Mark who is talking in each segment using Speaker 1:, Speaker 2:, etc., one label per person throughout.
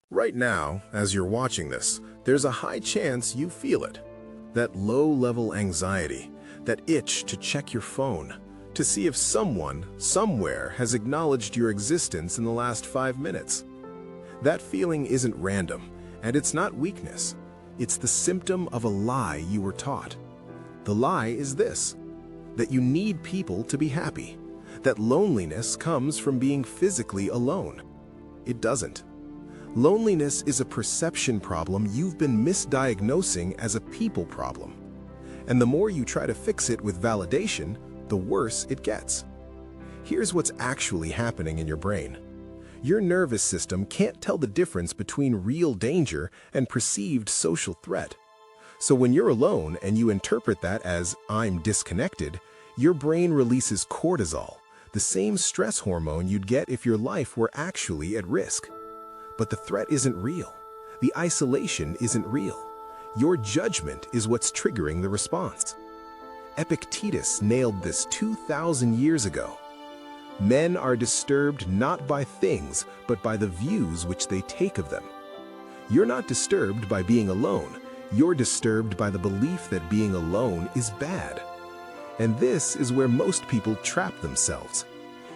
Speaker 1: Right now, as you're watching this, there's a high chance you feel it. That low-level anxiety, that itch to check your phone, to see if someone, somewhere, has acknowledged your existence in the last 5 minutes. That feeling isn't random, and it's not weakness. It's the symptom of a lie you were taught. The lie is this: that you need people to be happy, that loneliness comes from being physically alone. It doesn't. Loneliness is a perception problem you've been misdiagnosing as a people problem. And the more you try to fix it with validation, the worse it gets. Here's what's actually happening in your brain. Your nervous system can't tell the difference between real danger and perceived social threat. So when you're alone and you interpret that as "I'm disconnected," your brain releases cortisol, the same stress hormone you'd get if your life were actually at risk. But the threat isn't real. The isolation isn't real. Your judgment is what's triggering the response. Epictetus nailed this 2,000 years ago. Men are disturbed not by things, but by the views which they take of them. You're not disturbed by being alone. You're disturbed by the belief that being alone is bad. And this is where most people trap themselves.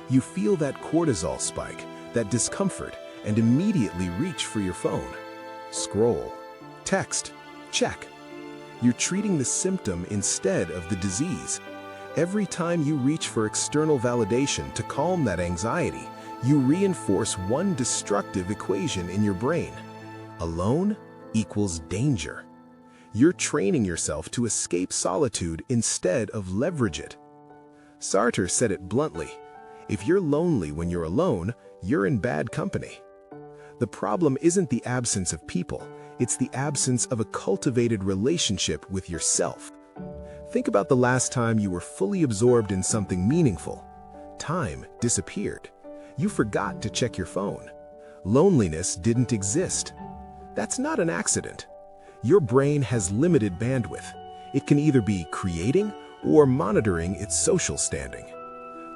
Speaker 1: You feel that cortisol spike, that discomfort, and immediately reach for your phone. Scroll, text, check. You're treating the symptom instead of the disease. Every time you reach for external validation to calm that anxiety, you reinforce one destructive equation in your brain. Alone equals danger. You're training yourself to escape solitude instead of leverage it. Sartre said it bluntly: if you're lonely when you're alone, you're in bad company. The problem isn't the absence of people, it's the absence of a cultivated relationship with yourself. Think about the last time you were fully absorbed in something meaningful. Time disappeared. You forgot to check your phone. Loneliness didn't exist. That's not an accident. Your brain has limited bandwidth. It can either be creating or monitoring its social standing.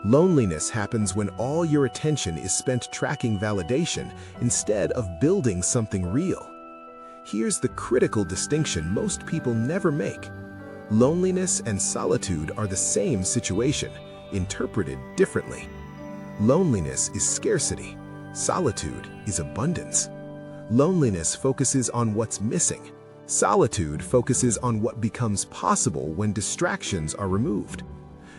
Speaker 1: Loneliness happens when all your attention is spent tracking validation instead of building something real. Here's the critical distinction most people never make. Loneliness and solitude are the same situation, interpreted differently. Loneliness is scarcity. Solitude is abundance. Loneliness focuses on what's missing. Solitude focuses on what becomes possible when distractions are removed.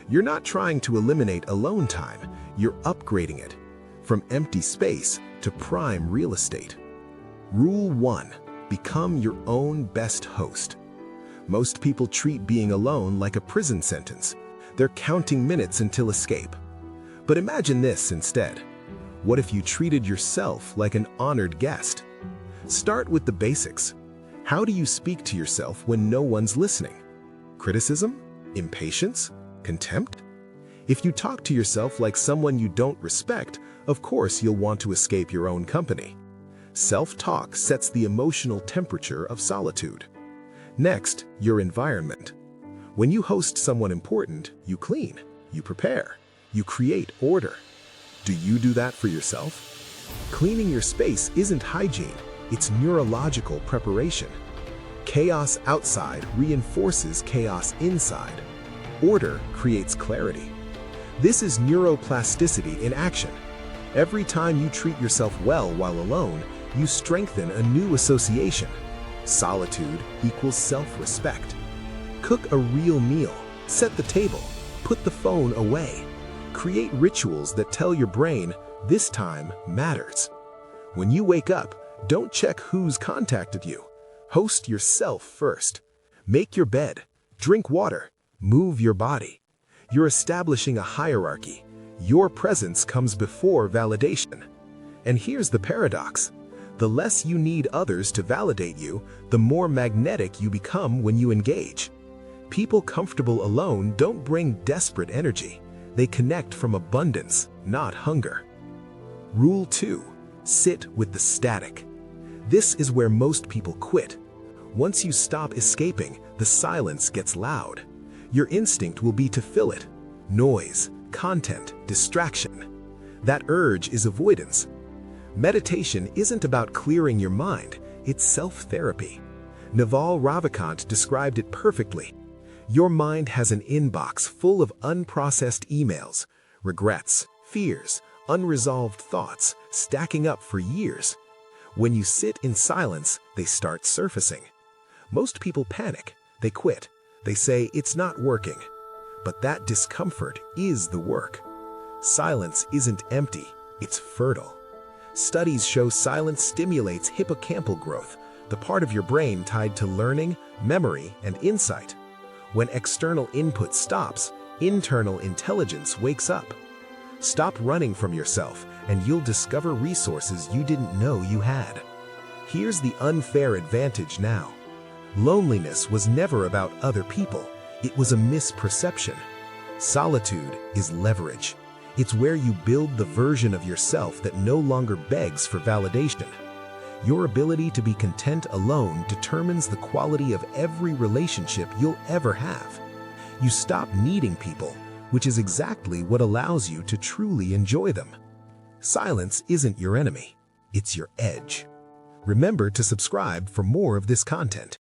Speaker 1: You're not trying to eliminate alone time, you're upgrading it, from empty space to prime real estate. Rule 1. Become your own best host. Most people treat being alone like a prison sentence. They're counting minutes until escape. But imagine this instead. What if you treated yourself like an honored guest? Start with the basics. How do you speak to yourself when no one's listening? Criticism? Impatience? Contempt? If you talk to yourself like someone you don't respect, of course you'll want to escape your own company. Self-talk sets the emotional temperature of solitude. Next, your environment. When you host someone important, you clean, you prepare, you create order. Do you do that for yourself? Cleaning your space isn't hygiene, it's neurological preparation. Chaos outside reinforces chaos inside. Order creates clarity. This is neuroplasticity in action. Every time you treat yourself well while alone, you strengthen a new association. Solitude equals self-respect. Cook a real meal, set the table, put the phone away. Create rituals that tell your brain, this time matters. When you wake up, don't check who's contacted you. Host yourself first. Make your bed, drink water, move your body. You're establishing a hierarchy. Your presence comes before validation. And here's the paradox. The less you need others to validate you, the more magnetic you become when you engage. People comfortable alone don't bring desperate energy. They connect from abundance, not hunger. Rule 2. Sit with the static. This is where most people quit. Once you stop escaping, the silence gets loud. Your instinct will be to fill it. Noise, content, distraction. That urge is avoidance. Meditation isn't about clearing your mind, it's self-therapy. Naval Ravikant described it perfectly. Your mind has an inbox full of unprocessed emails, regrets, fears, unresolved thoughts, stacking up for years. When you sit in silence, they start surfacing. Most people panic, they quit, they say it's not working. But that discomfort is the work. Silence isn't empty, it's fertile. Studies show silence stimulates hippocampal growth, the part of your brain tied to learning, memory, and insight. When external input stops, internal intelligence wakes up. Stop running from yourself, and you'll discover resources you didn't know you had. Here's the unfair advantage now. Loneliness was never about other people. It was a misperception. Solitude is leverage. It's where you build the version of yourself that no longer begs for validation. Your ability to be content alone determines the quality of every relationship you'll ever have. You stop needing people, which is exactly what allows you to truly enjoy them. Silence isn't your enemy, it's your edge. Remember to subscribe for more of this content.